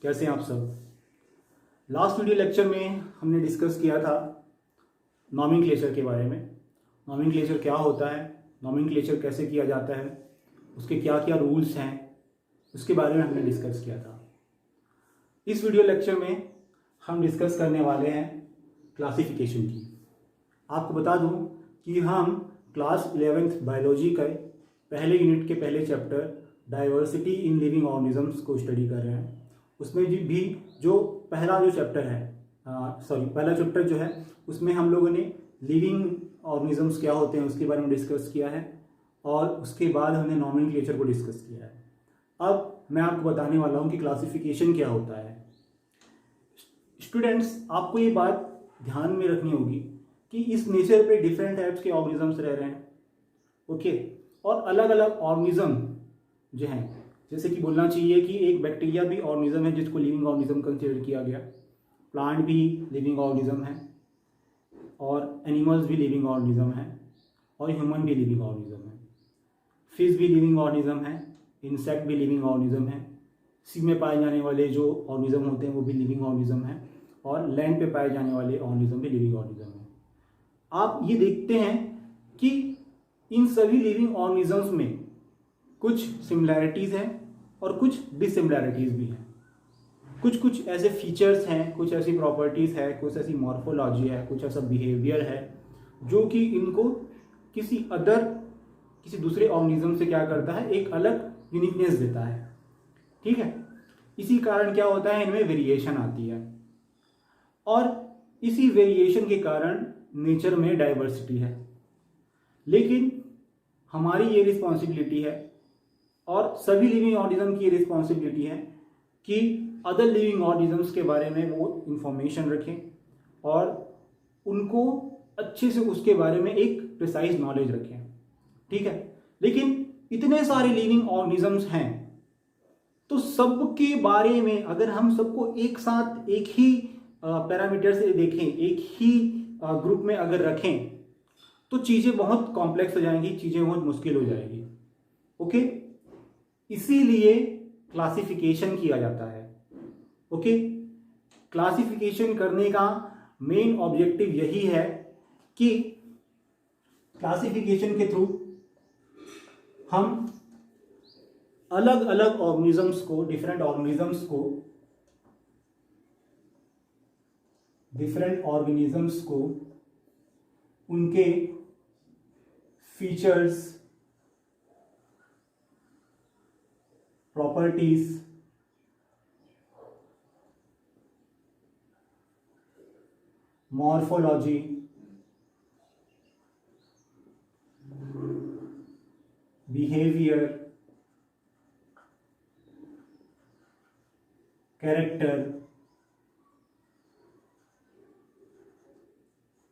कैसे हैं आप सब। लास्ट वीडियो लेक्चर में हमने डिस्कस किया था नॉमेनक्लेचर के बारे में। नॉमेनक्लेचर क्या होता है, नॉमेनक्लेचर कैसे किया जाता है, उसके क्या क्या रूल्स हैं, उसके बारे में हमने डिस्कस किया था। इस वीडियो लेक्चर में हम डिस्कस करने वाले हैं क्लासिफिकेशन की। आपको बता दूं कि हम क्लास 11th बायोलॉजी का पहले यूनिट के पहले chapter diversity in living organisms को स्टडी कर रहे हैं। उसमें भी जो पहला चैप्टर है पहला चैप्टर जो है उसमें हम लोगों ने लिविंग ऑर्गेनिजम्स क्या होते हैं उसके बारे में डिस्कस किया है और उसके बाद हमने नॉमेनक्लेचर को डिस्कस किया है। अब मैं आपको बताने वाला हूँ कि क्लासिफिकेशन क्या होता है। स्टूडेंट्स, आपको ये बात ध्यान में रखनी होगी कि इस नेचर पे डिफरेंट टाइप्स के ऑर्गेनिजम्स रह रहे हैं, ओके। और अलग अलग ऑर्गेनिज्म जो हैं, जैसे कि बोलना चाहिए कि एक बैक्टीरिया भी ऑर्गेनिज्म है जिसको लिविंग ऑर्गेनिज्म कंसिडर किया गया, प्लांट भी लिविंग ऑर्गेनिज्म है और एनिमल्स भी लिविंग ऑर्गेनिज्म है और ह्यूमन भी लिविंग ऑर्गेनिज्म है। फिश भी लिविंग ऑर्गेनिज्म है, इंसेक्ट भी लिविंग ऑर्गेनिज्म है, सी में पाए जाने वाले जो ऑर्गेनिज्म होते हैं वो भी लिविंग ऑर्गेनिज्म है और लैंड पे पाए जाने वाले ऑर्गेनिज्म भी लिविंग ऑर्गेनिज्म है। आप ये देखते हैं कि इन सभी लिविंग ऑर्गेनिजम्स में कुछ सिमिलैरिटीज़ हैं और कुछ डिसिमिलैरिटीज़ भी हैं। कुछ ऐसे फीचर्स हैं, कुछ ऐसी प्रॉपर्टीज़ है, कुछ ऐसी मॉर्फोलॉजी है, कुछ ऐसा बिहेवियर है जो कि इनको किसी दूसरे ऑर्गेनिज्म से क्या करता है, एक अलग यूनिकनेस देता है, ठीक है। इसी कारण क्या होता है, इनमें वेरिएशन आती है और इसी वेरिएशन के कारण नेचर में डाइवर्सिटी है। लेकिन हमारी ये रिस्पॉन्सिबिलिटी है और सभी लिविंग ऑर्गेनिज्म की रिस्पॉन्सिबिलिटी है कि अदर लिविंग ऑर्गेनिजम्स के बारे में वो इंफॉर्मेशन रखें और उनको अच्छे से उसके बारे में एक प्रिसाइज नॉलेज रखें, ठीक है। लेकिन इतने सारे लिविंग ऑर्गेनिजम्स हैं तो सबके बारे में अगर हम सबको एक साथ एक ही पैरामीटर से देखें, एक ही ग्रुप में अगर रखें तो चीज़ें बहुत कॉम्प्लेक्स हो जाएंगी, चीज़ें बहुत मुश्किल हो जाएगी, ओके। इसीलिए क्लासिफिकेशन किया जाता है, ओके। क्लासिफिकेशन करने का मेन ऑब्जेक्टिव यही है कि क्लासिफिकेशन के थ्रू हम अलग अलग ऑर्गेनिजम्स को, डिफरेंट ऑर्गेनिजम्स को उनके features, properties, morphology, behaviour, character,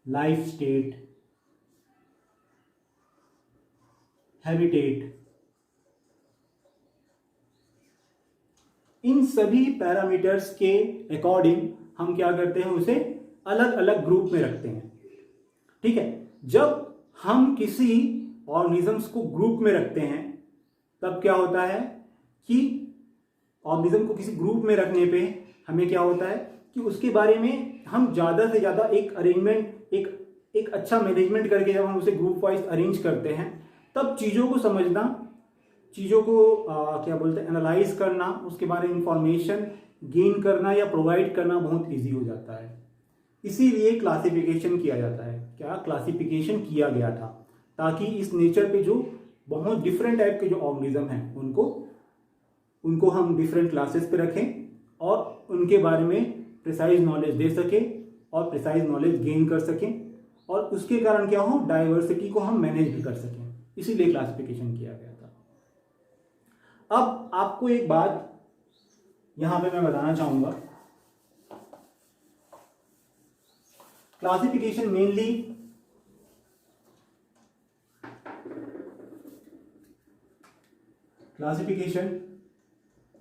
life state, habitat, इन सभी पैरामीटर्स के अकॉर्डिंग हम क्या करते हैं, उसे अलग अलग ग्रुप में रखते हैं, ठीक है। जब हम किसी ऑर्गेनिजम्स को ग्रुप में रखते हैं तब क्या होता है कि ऑर्गेनिज्म को किसी ग्रुप में रखने पे हमें क्या होता है कि उसके बारे में हम ज़्यादा से ज़्यादा एक अरेंजमेंट, एक अच्छा मैनेजमेंट करके जब हम उसे ग्रुप वाइज अरेंज करते हैं तब चीज़ों को समझना, चीज़ों को क्या बोलते हैं, एनालाइज करना, उसके बारे में इंफॉर्मेशन गेन करना या प्रोवाइड करना बहुत ईजी हो जाता है। इसीलिए क्लासिफिकेशन किया जाता है। क्या क्लासिफिकेशन किया गया था, ताकि इस नेचर पे जो बहुत डिफरेंट टाइप के जो ऑर्गेनिज्म हैं उनको हम डिफरेंट क्लासेस पे रखें और उनके बारे में प्रिसाइज नॉलेज दे सकें और प्रिसाइज नॉलेज गेन कर सकें और उसके कारण क्या हो, डाइवर्सिटी को हम मैनेज भी कर सकें। इसीलिए क्लासिफिकेशन किया गया था। अब आपको एक बात यहां पे मैं बताना चाहूंगा। क्लासिफिकेशन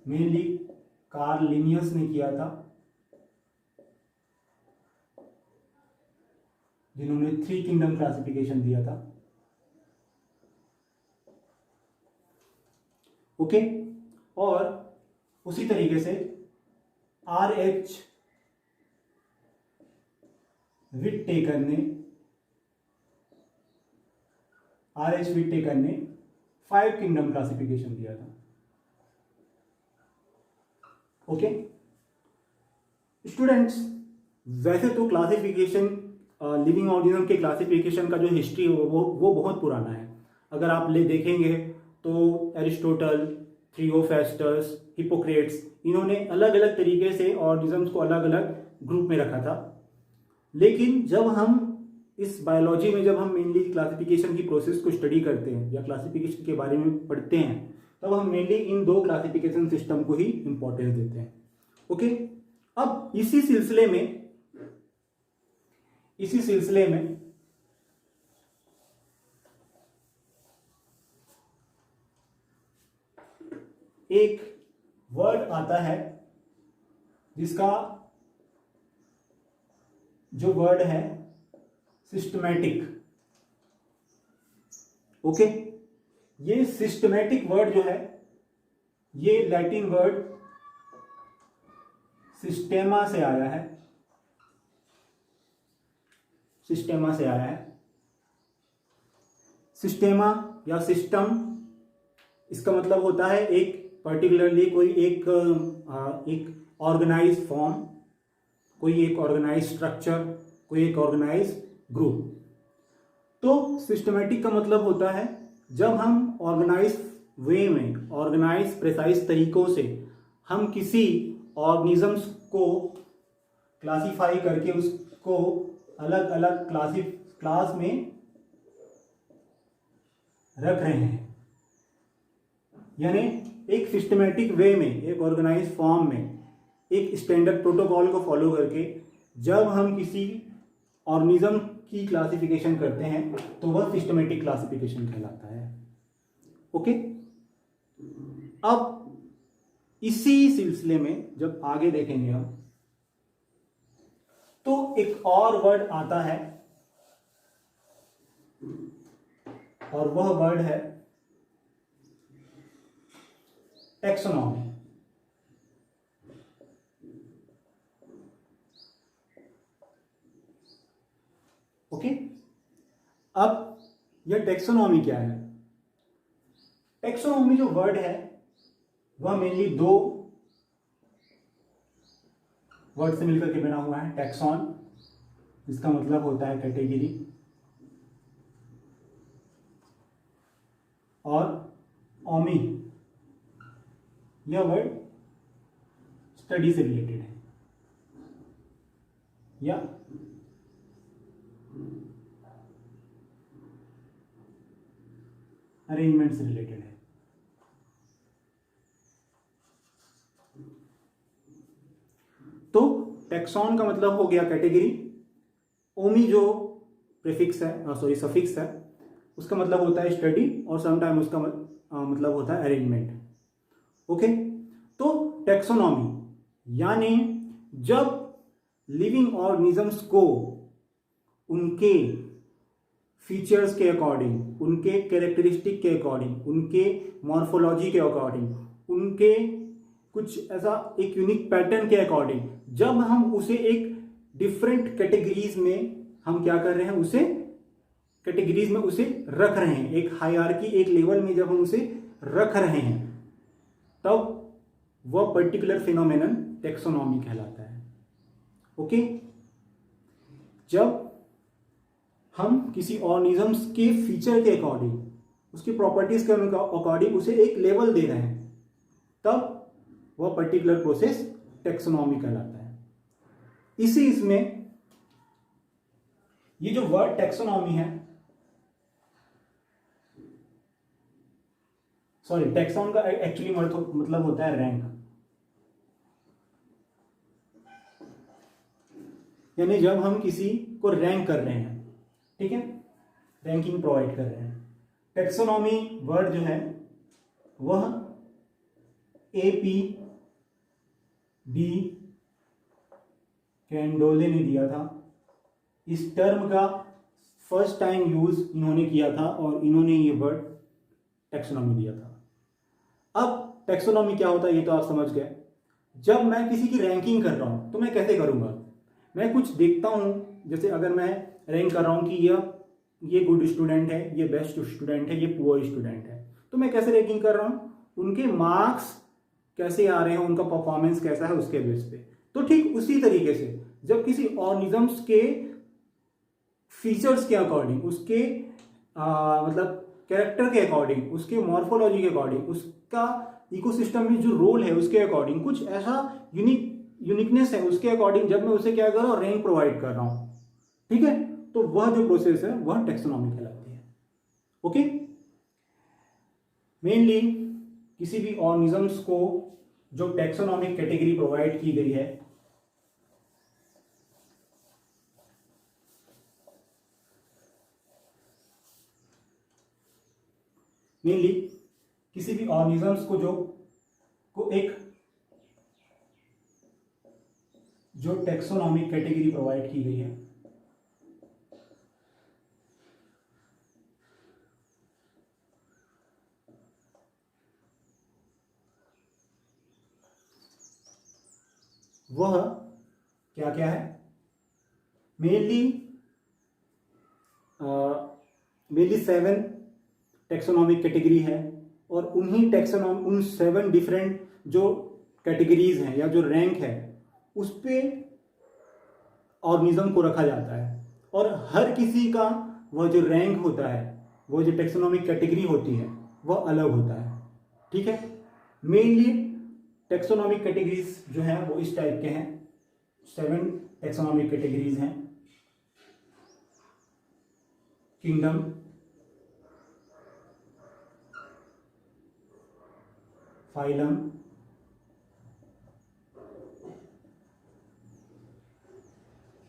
मेनली कार्ल लिनियस ने किया था, जिन्होंने 3 किंगडम क्लासिफिकेशन दिया था, ओके। और उसी तरीके से RH विटेकर ने 5 किंगडम क्लासिफिकेशन दिया था। ओके स्टूडेंट्स, वैसे तो क्लासिफिकेशन लिविंग ऑर्गेनिज्म के क्लासिफिकेशन का जो हिस्ट्री है वो बहुत पुराना है। अगर आप देखेंगे तो एरिस्टोटल, थियोफेस्टस, हिपोक्रेट्स, इन्होंने अलग अलग तरीके से ऑर्गेनिजम्स को अलग अलग ग्रुप में रखा था। लेकिन जब हम इस बायोलॉजी में जब हम मेनली क्लासिफिकेशन की प्रोसेस को स्टडी करते हैं या क्लासिफिकेशन के बारे में पढ़ते हैं, तब हम मेनली इन 2 क्लासिफिकेशन सिस्टम को ही इंपॉर्टेंस देते हैं। ओके, अब इसी सिलसिले में एक वर्ड आता है जिसका जो वर्ड है सिस्टमैटिक। ओके, ये सिस्टमैटिक वर्ड जो है ये लैटिन वर्ड सिस्टेमा से आया है। सिस्टेमा या सिस्टम, इसका मतलब होता है एक पर्टिकुलरली कोई एक ऑर्गेनाइज फॉर्म, कोई एक ऑर्गेनाइज स्ट्रक्चर, कोई एक ऑर्गेनाइज ग्रुप। तो सिस्टमैटिक का मतलब होता है जब हम ऑर्गेनाइज वे में, ऑर्गेनाइज प्रिसाइज तरीकों से हम किसी ऑर्गेनिजम्स को क्लासिफाई करके उसको अलग अलग क्लास में रख रहे हैं। यानी एक सिस्टमैटिक वे में, एक ऑर्गेनाइज फॉर्म में, एक स्टैंडर्ड प्रोटोकॉल को फॉलो करके जब हम किसी ऑर्गेनिज्म की क्लासिफिकेशन करते हैं तो वह सिस्टमैटिक क्लासिफिकेशन कहलाता है। ओके, अब इसी सिलसिले में जब आगे देखेंगे हम तो एक और वर्ड आता है और वह वर्ड है टैक्सोनॉमी। ओके, अब यह टैक्सोनॉमी क्या है? टैक्सोनॉमी जो वर्ड है वह मेनली 2 वर्ड से मिलकर के बना हुआ है। टैक्सॉन, जिसका मतलब होता है कैटेगरी, और ओमी, यह वर्ड स्टडी से रिलेटेड है या अरेंजमेंट से रिलेटेड है। तो टैक्सॉन का मतलब हो गया कैटेगरी, ओमी जो प्रीफिक्स है, सफिक्स है, उसका मतलब होता है स्टडी, और समटाइम उसका मतलब होता है अरेंजमेंट। ओके, तो टैक्सोनॉमी यानी जब लिविंग ऑर्गेनिजम्स को उनके फीचर्स के अकॉर्डिंग, उनके कैरेक्टरिस्टिक के अकॉर्डिंग, उनके मॉर्फोलॉजी के अकॉर्डिंग, उनके कुछ ऐसा एक यूनिक पैटर्न के अकॉर्डिंग जब हम उसे एक डिफरेंट कैटेगरीज में हम क्या कर रहे हैं, उसे कैटेगरीज में उसे रख रहे हैं, एक हायरार्की, एक लेवल में जब हम उसे रख रहे हैं, तब वह पर्टिकुलर फिनोमेनन टैक्सोनॉमी कहलाता है। ओके, जब हम किसी ऑर्गेनिजम्स के फीचर के अकॉर्डिंग, उसकी प्रॉपर्टीज के अकॉर्डिंग उसे एक लेवल दे रहे हैं, तब वह पर्टिकुलर प्रोसेस टैक्सोनॉमी कहलाता है। इसमें ये जो वर्ड टैक्सोनॉमी है, टैक्सॉन का एक्चुअली मतलब होता है रैंक, यानी जब हम किसी को रैंक कर रहे हैं, ठीक है, रैंकिंग प्रोवाइड कर रहे हैं। टैक्सोनॉमी वर्ड जो है वह AP डी कैंडोले ने दिया था। इस टर्म का फर्स्ट टाइम यूज इन्होंने किया था और इन्होंने ये वर्ड टैक्सोनॉमी दिया था। अब टैक्सोनॉमी क्या होता है ये तो आप समझ गए। जब मैं किसी की रैंकिंग कर रहा हूँ तो मैं कैसे करूँगा, मैं कुछ देखता हूँ, जैसे अगर मैं रैंक कर रहा हूँ कि ये गुड स्टूडेंट है, ये बेस्ट स्टूडेंट है, ये पुअर स्टूडेंट है, तो मैं कैसे रैंकिंग कर रहा हूँ, उनके मार्क्स कैसे आ रहे हैं, उनका परफॉर्मेंस कैसा है उसके बेस पे। तो ठीक उसी तरीके से जब किसी ऑर्गेनिजम्स के फीचर्स के अकॉर्डिंग, उसके मतलब कैरेक्टर के अकॉर्डिंग, उसके मॉर्फोलॉजी के अकॉर्डिंग, उसका इकोसिस्टम में जो रोल है उसके अकॉर्डिंग, कुछ ऐसा यूनिकनेस है उसके अकॉर्डिंग, जब मैं उसे क्या कर रहा हूँ, रैंक प्रोवाइड कर रहा हूँ, ठीक है, तो वह जो प्रोसेस है वह टैक्सोनॉमी कहलाती है। ओके, मेनली किसी भी ऑर्गेनिजम्स को जो टैक्सोनॉमिक कैटेगरी प्रोवाइड की गई है, मेनली किसी भी ऑर्गेनिजम्स को एक जो टैक्सोनॉमिक कैटेगरी प्रोवाइड की गई है, वह क्या क्या है, मेनली 7 टैक्सोनॉमिक कैटेगरी है, और उन्हीं उन 7 डिफरेंट जो कैटेगरीज हैं या जो रैंक है उस पे ऑर्गेनिज्म को रखा जाता है, और हर किसी का वह जो रैंक होता है, वो जो टैक्सोनॉमिक कैटेगरी होती है वह अलग होता है, ठीक है। मेनली टैक्सोनॉमिक कैटेगरीज जो हैं वो इस टाइप के हैं, 7 टैक्सोनॉमिक कैटेगरीज हैं, kingdom, phylum,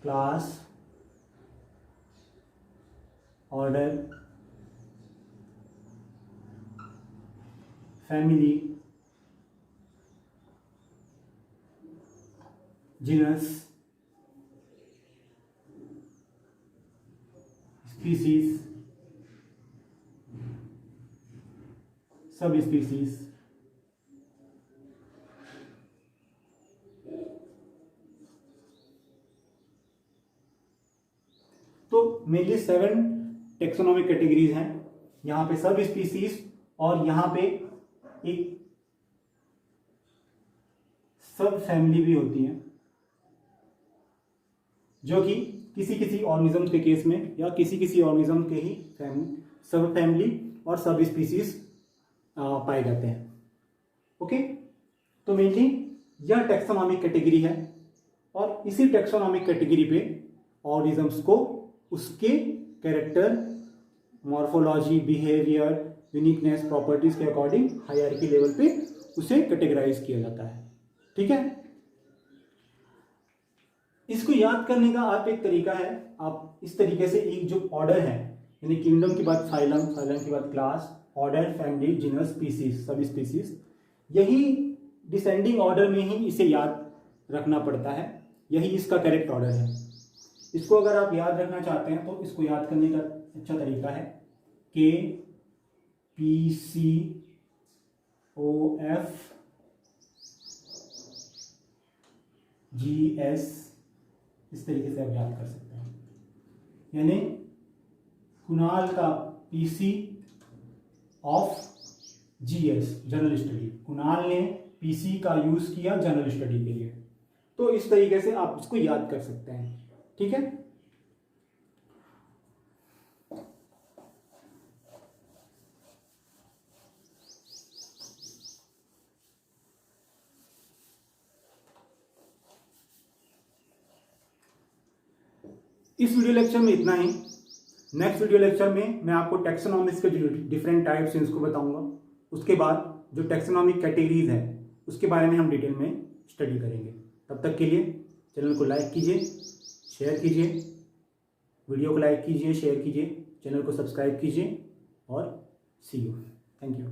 class, order, family, genus, species, sub species, तो मेनली 7 टेक्सोनॉमिक कैटेगरीज हैं, यहाँ पे सब स्पीसीज और यहाँ पे एक सब फैमिली भी होती है, जो कि किसी किसी ऑर्गेनिज्म के केस में या किसी ऑर्गेनिज्म के ही सब फैमिली और सब स्पीसीज पाए जाते हैं। ओके, तो मेनली यह टैक्सोनॉमिक कैटेगरी है, और इसी टैक्सोनॉमिक कैटेगरी पे ऑर्गेनिजम्स को उसके character, morphology, behaviour, uniqueness, properties के अकॉर्डिंग हायरार्की लेवल पे उसे कैटेगराइज किया जाता है, ठीक है। इसको याद करने का आप एक तरीका है, आप इस तरीके से एक जो ऑर्डर है, यानी किंगडम के बाद फाइलम, फाइलम के बाद class, order, family, genus, species, sub species, यही डिसेंडिंग ऑर्डर में ही इसे याद रखना पड़ता है, यही इसका करेक्ट ऑर्डर है। इसको अगर आप याद रखना चाहते हैं तो इसको याद करने का अच्छा तरीका है K P C O F G S, इस तरीके से आप याद कर सकते हैं, यानी कुणाल का PC of GS, general study, Kunal ने PC का यूज किया जनरल स्टडी के लिए, तो इस तरीके से आप इसको याद कर सकते हैं, ठीक है। इस वीडियो लेक्चर में इतना ही। नेक्स्ट वीडियो लेक्चर में मैं आपको टैक्सोनॉमिक्स के जो डिफरेंट टाइप्स हैं उसको बताऊंगा, उसके बाद जो टैक्सोनॉमिक कैटेगरीज है उसके बारे में हम डिटेल में स्टडी करेंगे। तब तक के लिए चैनल को लाइक कीजिए, शेयर कीजिए, वीडियो को लाइक कीजिए, शेयर कीजिए, चैनल को सब्सक्राइब कीजिए, और सी यू, थैंक यू।